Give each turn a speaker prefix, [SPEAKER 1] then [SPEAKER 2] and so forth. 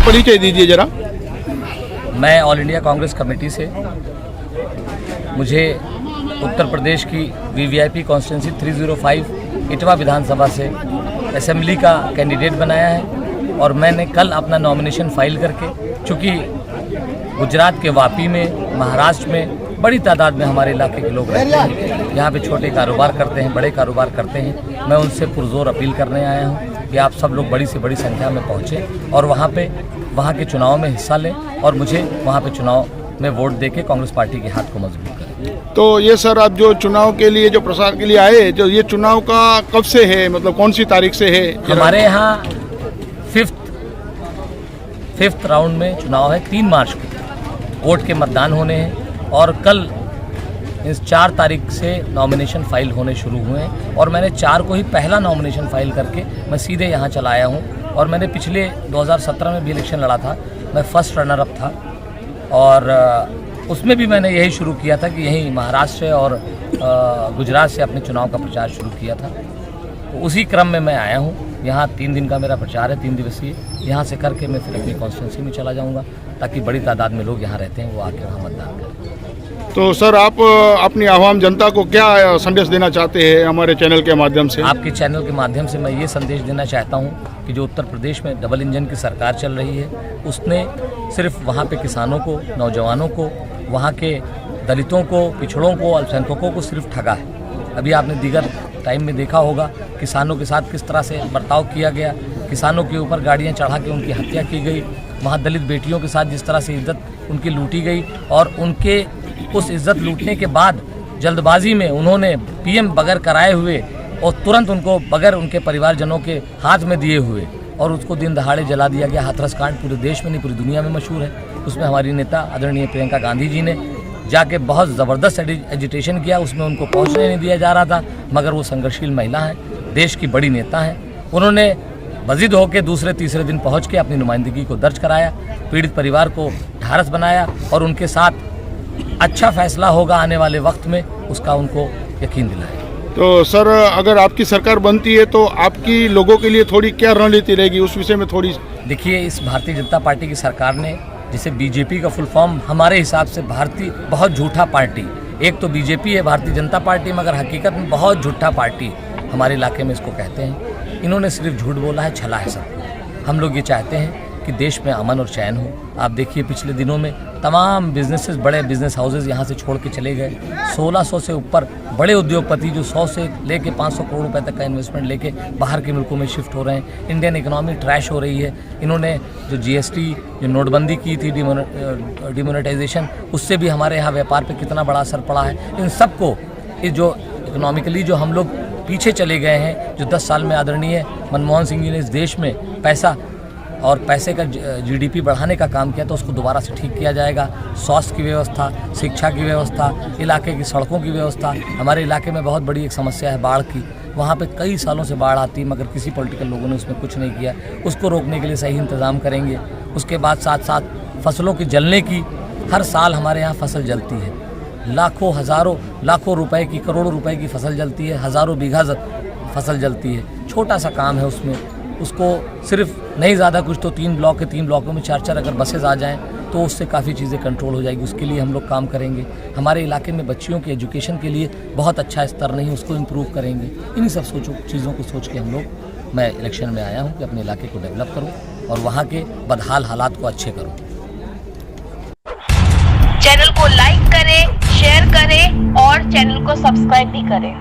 [SPEAKER 1] परिचय दीजिए जरा।
[SPEAKER 2] मैं ऑल इंडिया कांग्रेस कमेटी से, मुझे उत्तर प्रदेश की वीवीआईपी कॉन्स्टिट्यूंसी 305 इटवा विधानसभा से असेंबली का कैंडिडेट बनाया है और मैंने कल अपना नॉमिनेशन फाइल करके, चूँकि गुजरात के वापी में, महाराष्ट्र में बड़ी तादाद में हमारे इलाके के लोग रहते हैं, यहाँ पे छोटे कारोबार करते हैं, बड़े कारोबार करते हैं, मैं उनसे पुरजोर अपील करने आया हूँ कि आप सब लोग बड़ी से बड़ी संख्या में पहुँचें और वहाँ के चुनाव में हिस्सा लें और मुझे वहाँ पे चुनाव में वोट देके कांग्रेस पार्टी के हाथ को मजबूत करें।
[SPEAKER 1] तो ये सर, आप जो चुनाव के लिए, जो प्रचार के लिए आए, जो ये चुनाव का कब से है, मतलब कौन सी तारीख से है?
[SPEAKER 2] हमारे यहाँ फिफ्थ राउंड में चुनाव है। 3 मार्च को वोट के मतदान होने हैं और कल इस 4 तारीख से नॉमिनेशन फाइल होने शुरू हुए हैं और मैंने 4 को ही पहला नॉमिनेशन फाइल करके मैं सीधे यहाँ चला आया हूँ। और मैंने पिछले 2017 में भी इलेक्शन लड़ा था, मैं फर्स्ट रनर अप था और उसमें भी मैंने यही शुरू किया था कि यहीं महाराष्ट्र और गुजरात से अपने चुनाव का प्रचार शुरू किया था। तो उसी क्रम में मैं आया हूँ। यहाँ 3 दिन का मेरा प्रचार है, 3 दिवसीय। यहाँ से करके मैं फिर अपनी कॉन्स्टिट्यूंसी में चला जाऊँगा ताकि बड़ी तादाद में लोग यहाँ रहते हैं, वो आके वहाँ मतदान करें।
[SPEAKER 1] तो सर, आप अपनी आवाम जनता को क्या संदेश देना चाहते हैं हमारे चैनल के माध्यम से?
[SPEAKER 2] आपके चैनल के माध्यम से मैं ये संदेश देना चाहता हूँ कि जो उत्तर प्रदेश में डबल इंजन की सरकार चल रही है, उसने सिर्फ वहाँ पे किसानों को, नौजवानों को, वहाँ के दलितों को, पिछड़ों को, अल्पसंख्यकों को सिर्फ ठगा है। अभी आपने दीगर टाइम में देखा होगा किसानों के साथ किस तरह से बर्ताव किया गया, किसानों के ऊपर गाड़ियाँ चढ़ा के उनकी हत्या की गई, वहाँ दलित बेटियों के साथ जिस तरह से इज्जत उनकी लूटी गई और उनके उस इज्जत लूटने के बाद जल्दबाजी में उन्होंने पीएम बगैर कराए हुए और तुरंत उनको बगैर उनके परिवारजनों के हाथ में दिए हुए और उसको दिन दहाड़े जला दिया गया। हाथरस कांड पूरे देश में नहीं, पूरी दुनिया में मशहूर है। उसमें हमारी नेता आदरणीय प्रियंका गांधी जी ने जाके बहुत ज़बरदस्त एजिटेशन किया, उसमें उनको पहुँचने नहीं दिया जा रहा था, मगर वो संघर्षशील महिला हैं, देश की बड़ी नेता हैं। उन्होंने बजिद होकर दूसरे तीसरे दिन पहुँच के अपनी नुमाइंदगी को दर्ज कराया, पीड़ित परिवार को ढाढ़स बनाया और उनके साथ अच्छा फैसला होगा आने वाले वक्त में, उसका उनको यकीन दिलाया।
[SPEAKER 1] तो सर, अगर आपकी सरकार बनती है तो आपकी लोगों के लिए थोड़ी क्या रणनीति रहेगी, उस विषय में थोड़ी? देखिए,
[SPEAKER 2] इस भारतीय जनता पार्टी की सरकार ने, जिसे बीजेपी का फुल फॉर्म हमारे हिसाब से भारतीय बहुत झूठा पार्टी, एक तो बीजेपी है भारतीय जनता पार्टी, मगर हकीकत में बहुत झूठा पार्टी हमारे इलाके में इसको कहते हैं। इन्होंने सिर्फ झूठ बोला है, छला है सबको। हम लोग ये चाहते हैं कि देश में अमन और चैन हो। आप देखिए, पिछले दिनों में तमाम बिजनेसेस, बड़े बिजनेस हाउसेस यहाँ से छोड़ के चले गए। 1600 से ऊपर बड़े उद्योगपति जो 100 से लेके 500 करोड़ रुपए तक का इन्वेस्टमेंट लेके बाहर के मुल्कों में शिफ्ट हो रहे हैं। इंडियन इकोनॉमी ट्रैश हो रही है। इन्होंने जो जीएसटी, जो नोटबंदी की थी, डिमोनेटाइजेशन, उससे भी हमारे यहाँ व्यापार पे कितना बड़ा असर पड़ा है। इन सबको, इस जो इकोनॉमिकली जो हम लोग पीछे चले गए हैं, जो 10 साल में आदरणीय मनमोहन सिंह जी ने इस देश में पैसे का जीडीपी बढ़ाने का काम किया, तो उसको दोबारा से ठीक किया जाएगा। स्वास्थ्य की व्यवस्था, शिक्षा की व्यवस्था, इलाके की सड़कों की व्यवस्था। हमारे इलाके में बहुत बड़ी एक समस्या है बाढ़ की। वहाँ पे कई सालों से बाढ़ आती, मगर किसी पॉलिटिकल लोगों ने उसमें कुछ नहीं किया। उसको रोकने के लिए सही इंतज़ाम करेंगे। उसके बाद साथ साथ फसलों की जलने की, हर साल हमारे यहाँ फसल जलती है, लाखों, हज़ारों, लाखों रुपए की, करोड़ों रुपए की फसल जलती है, हज़ारों बीघा फसल जलती है। छोटा सा काम है उसमें, उसको सिर्फ नहीं ज़्यादा कुछ तो 3 ब्लॉक के 3 ब्लॉकों में 4-4 अगर बसेज आ जाएं तो उससे काफ़ी चीज़ें कंट्रोल हो जाएगी। उसके लिए हम लोग काम करेंगे। हमारे इलाके में बच्चियों की एजुकेशन के लिए बहुत अच्छा स्तर नहीं, उसको इम्प्रूव करेंगे। इन्हीं सब चीज़ों को सोच के मैं इलेक्शन में आया हूँ कि अपने इलाके को डेवलप करूँ और वहाँ के बदहाल हालात को अच्छे करूँ।
[SPEAKER 3] चैनल को लाइक करें, शेयर करें और चैनल को सब्सक्राइब भी करें।